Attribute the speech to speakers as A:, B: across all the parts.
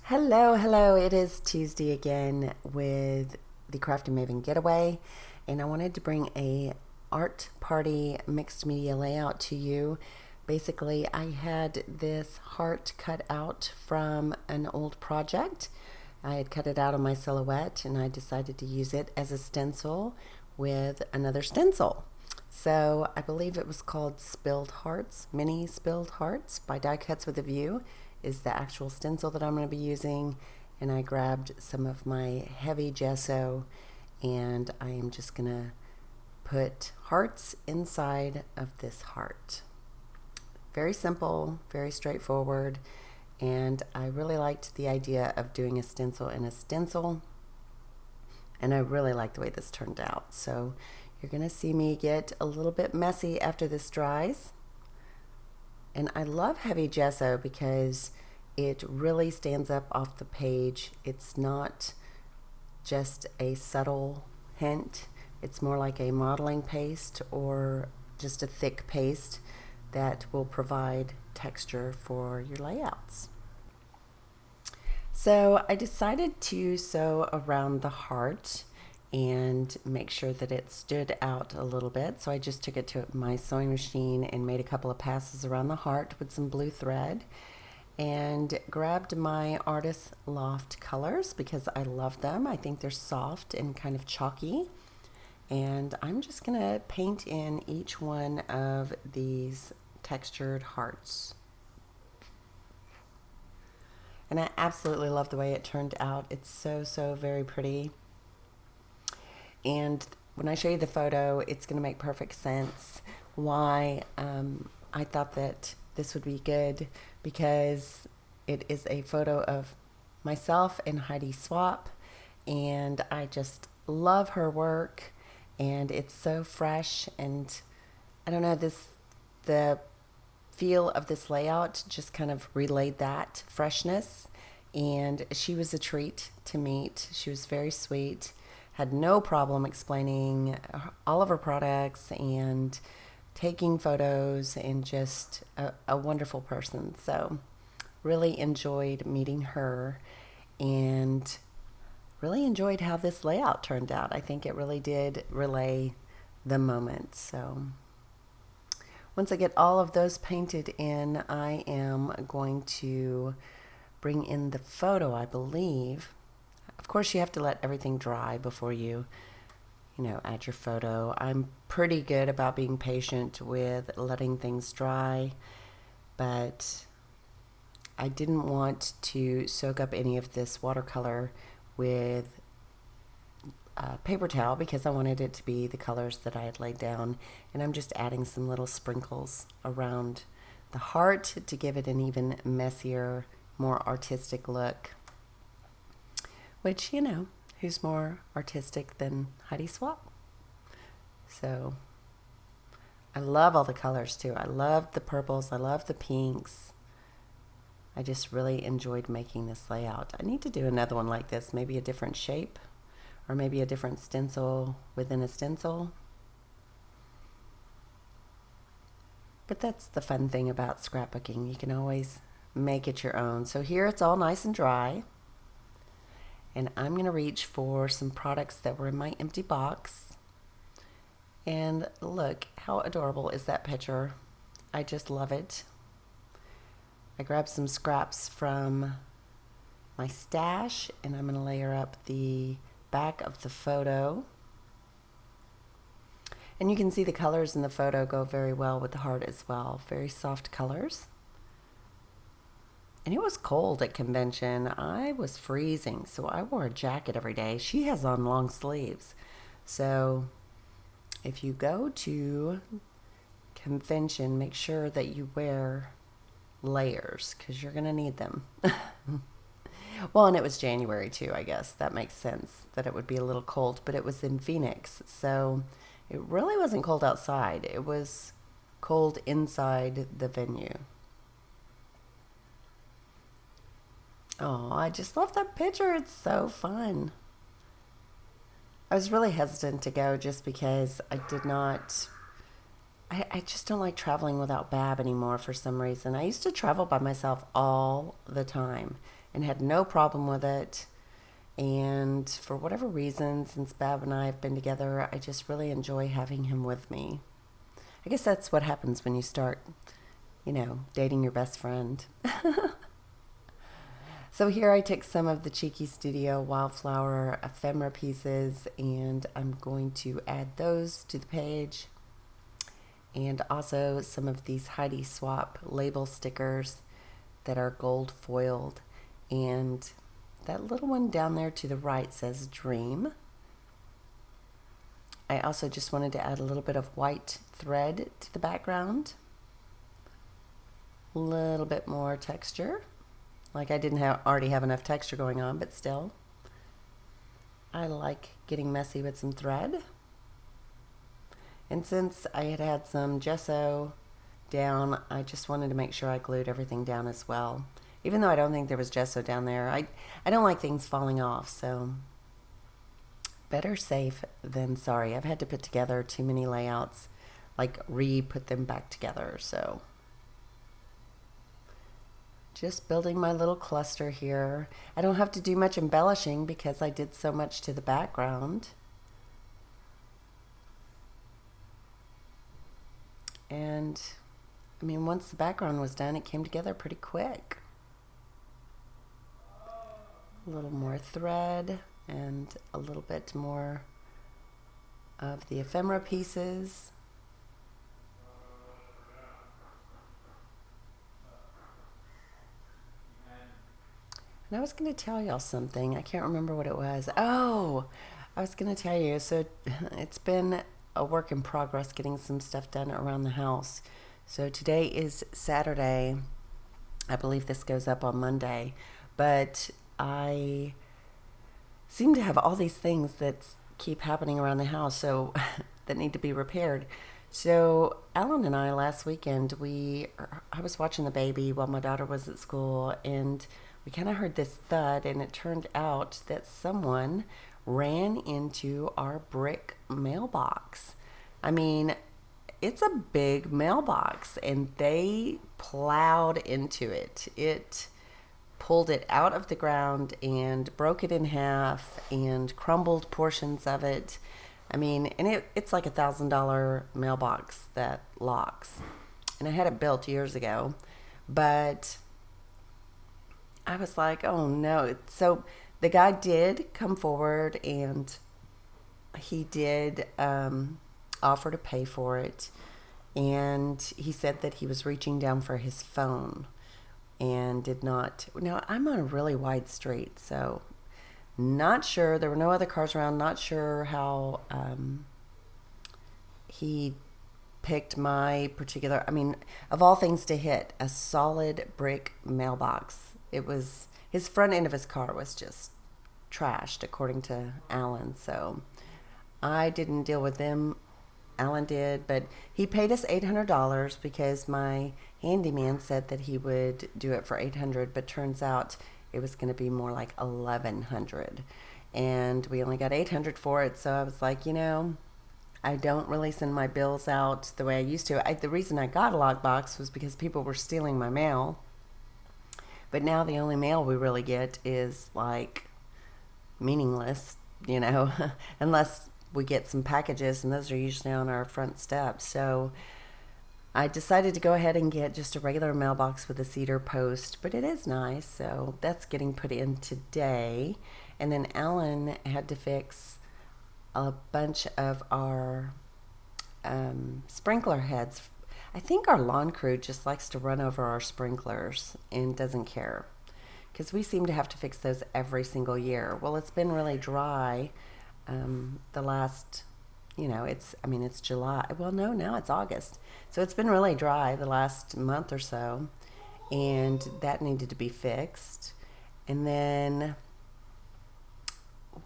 A: Hello. It is Tuesday again with the Crafty Maven Getaway, and I wanted to bring a art party mixed media layout to you. Basically, I had this heart cut out from an old project. I had cut it out of my silhouette, and I decided to use it as a stencil with another stencil. So I believe it was called Spilled Hearts, Mini Spilled Hearts by Die Cuts with a View is the actual stencil that I'm going to be using. And I grabbed some of my heavy gesso and I am just going to put hearts inside of this heart. Very simple, very straightforward. And I really liked the idea of doing a stencil in a stencil. And I really like the way this turned out. So you're going to see me get a little bit messy after this dries. And I love heavy gesso because it really stands up off the page. It's not just a subtle hint. It's more like a modeling paste or just a thick paste that will provide texture for your layouts. So I decided to sew around the heart and make sure that it stood out a little bit. So I just took it to my sewing machine and made a couple of passes around the heart with some blue thread and grabbed my Artist Loft colors because I love them. I think they're soft and kind of chalky. And I'm just gonna paint in each one of these textured hearts. And I absolutely love the way it turned out. It's so very pretty. And when I show you the photo, it's going to make perfect sense why I thought that this would be good, because it is a photo of myself and Heidi Swapp, and I just love her work, and it's so fresh, and I don't know, the feel of this layout just kind of relayed that freshness, and she was a treat to meet. She was very sweet, had no problem explaining all of her products and taking photos, and just a wonderful person. So really enjoyed meeting her and really enjoyed how this layout turned out. I think it really did relay the moment. So once I get all of those painted in, I am going to bring in the photo, I believe. Of course, you have to let everything dry before you add your photo. I'm pretty good about being patient with letting things dry, but I didn't want to soak up any of this watercolor with paper towel because I wanted it to be the colors that I had laid down. And I'm just adding some little sprinkles around the heart to give it an even messier, more artistic look. Which, who's more artistic than Heidi Swapp? So I love all the colors too. I love the purples. I love the pinks. I just really enjoyed making this layout. I need to do another one like this, maybe a different shape, or maybe a different stencil within a stencil. But that's the fun thing about scrapbooking. You can always make it your own. So here it's all nice and dry. And I'm going to reach for some products that were in my empty box. And look, how adorable is that picture? I just love it. I grabbed some scraps from my stash, and I'm going to layer up the back of the photo. And you can see the colors in the photo go very well with the heart as well. Very soft colors. And it was cold at convention. I was freezing, so I wore a jacket every day. She has on long sleeves. So if you go to convention, make sure that you wear layers because you're going to need them. Well, and it was January too, I guess. That makes sense that it would be a little cold, but it was in Phoenix. So it really wasn't cold outside. It was cold inside the venue. Oh, I just love that picture. It's so fun. I was really hesitant to go just because I just don't like traveling without Bab anymore for some reason. I used to travel by myself all the time, and had no problem with it. And for whatever reason, since Bab and I have been together, I just really enjoy having him with me. I guess that's what happens when you start, dating your best friend. So here I took some of the Cheeky Studio Wildflower ephemera pieces, and I'm going to add those to the page. And also some of these Heidi Swapp label stickers that are gold foiled. And that little one down there to the right says Dream. I also just wanted to add a little bit of white thread to the background. A little bit more texture. Like I didn't already have enough texture going on, but still. I like getting messy with some thread. And since I had some gesso down, I just wanted to make sure I glued everything down as well. Even though I don't think there was gesso down there, I don't like things falling off, so better safe than sorry. I've had to put together too many layouts, like re-put them back together, so just building my little cluster here. I don't have to do much embellishing because I did so much to the background. And I mean, once the background was done, it came together pretty quick. A little more thread and a little bit more of the ephemera pieces. And I was going to tell y'all something. I can't remember what it was. Oh, I was going to tell you. So it's been a work in progress getting some stuff done around the house. So today is Saturday. I believe this goes up on Monday. But I seem to have all these things that keep happening around the house so that need to be repaired. So Alan and I last weekend, I was watching the baby while my daughter was at school, and we kind of heard this thud, and it turned out that someone ran into our brick mailbox. I mean, it's a big mailbox, and they plowed into it. It pulled it out of the ground and broke it in half and crumbled portions of it. I mean, and it's like $1,000 mailbox that locks. And I had it built years ago, but I was like, oh no. So the guy did come forward, and he did offer to pay for it. And he said that he was reaching down for his phone and did not. Now, I'm on a really wide street, so not sure. There were no other cars around. Not sure how he picked my particular, I mean, of all things to hit, a solid brick mailbox. It was, his front end of his car was just trashed, according to Alan. So I didn't deal with them. Alan did, but he paid us $800 because my handyman said that he would do it for $800, but turns out it was going to be more like $1,100, and we only got $800 for it. So I was like, I don't really send my bills out the way I used to. The reason I got a lockbox was because people were stealing my mail, but now the only mail we really get is like meaningless, unless we get some packages, and those are usually on our front steps. So I decided to go ahead and get just a regular mailbox with a cedar post, but it is nice. So that's getting put in today. And then Alan had to fix a bunch of our sprinkler heads. I think our lawn crew just likes to run over our sprinklers and doesn't care, because we seem to have to fix those every single year. Well, it's been really dry the last, it's July. Well, no, now it's August. So it's been really dry the last month or so, and that needed to be fixed. And then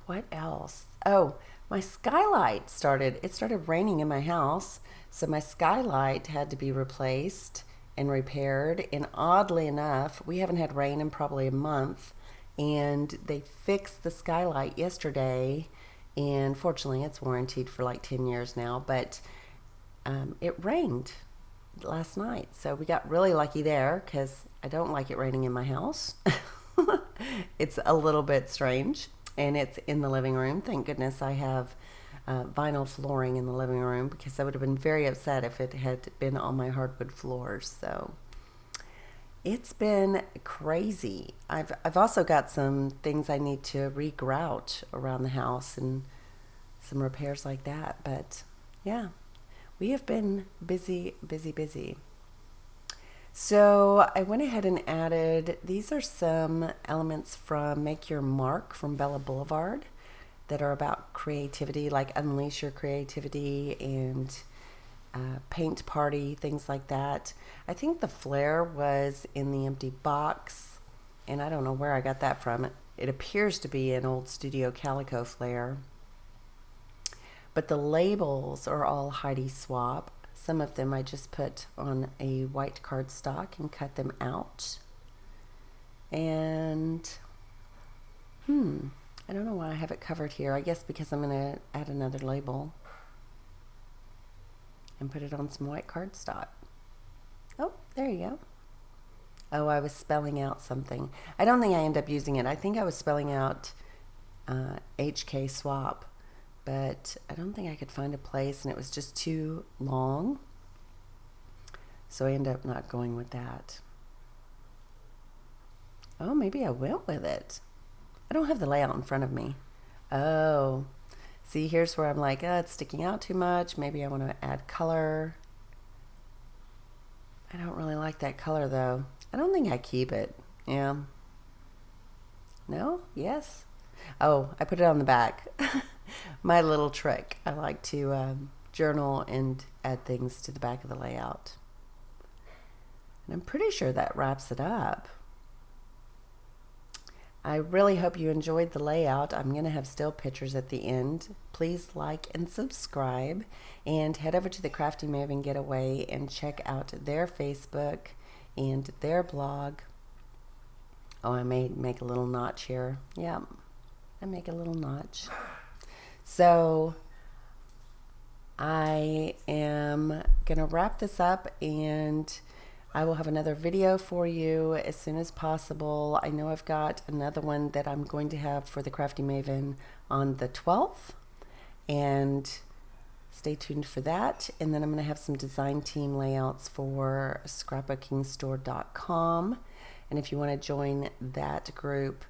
A: what else? Oh, my skylight it started raining in my house. So my skylight had to be replaced and repaired. And oddly enough, we haven't had rain in probably a month, and they fixed the skylight yesterday. And fortunately, it's warranted for like 10 years now, but it rained last night. So we got really lucky there, because I don't like it raining in my house. It's a little bit strange, and it's in the living room. Thank goodness I have vinyl flooring in the living room, because I would have been very upset if it had been on my hardwood floors. So it's been crazy. I've also got some things I need to re-grout around the house and some repairs like that. But yeah, we have been busy, busy, busy. So I went ahead and added, these are some elements from Make Your Mark from Bella Boulevard that are about creativity, like unleash your creativity and paint party, things like that. I think the flare was in the empty box, and I don't know where I got that from. It appears to be an old Studio Calico flare. But the labels are all Heidi Swapp. Some of them I just put on a white cardstock and cut them out. And, I don't know why I have it covered here. I guess because I'm going to add another label and put it on some white cardstock. Oh, there you go. Oh, I was spelling out something. I don't think I end up using it. I think I was spelling out HK Swapp, but I don't think I could find a place, and it was just too long. So I ended up not going with that. Oh, maybe I went with it. I don't have the layout in front of me. Oh, see, here's where I'm like, it's sticking out too much. Maybe I want to add color. I don't really like that color, though. I don't think I keep it. Yeah. No? Yes? Oh, I put it on the back. My little trick. I like to journal and add things to the back of the layout. And I'm pretty sure that wraps it up. I really hope you enjoyed the layout. I'm going to have still pictures at the end. Please like and subscribe, and head over to the Crafty Maven Getaway and check out their Facebook and their blog. Oh, I may make a little notch here. Yeah, I make a little notch. So I am going to wrap this up, and I will have another video for you as soon as possible. I know I've got another one that I'm going to have for the Crafty Maven on the 12th, and stay tuned for that. And then I'm going to have some design team layouts for scrapbookingstore.com, and if you want to join that group,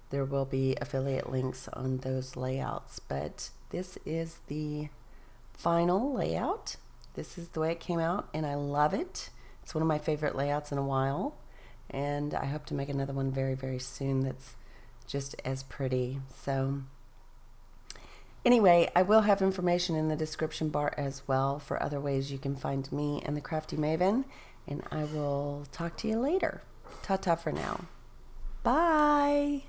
A: there will be affiliate links on those layouts. But this is the final layout. This is the way it came out, and I love it. It's one of my favorite layouts in a while, and I hope to make another one very, very soon that's just as pretty. So anyway, I will have information in the description bar as well for other ways you can find me and the Crafty Maven, and I will talk to you later. Ta-ta for now. Bye.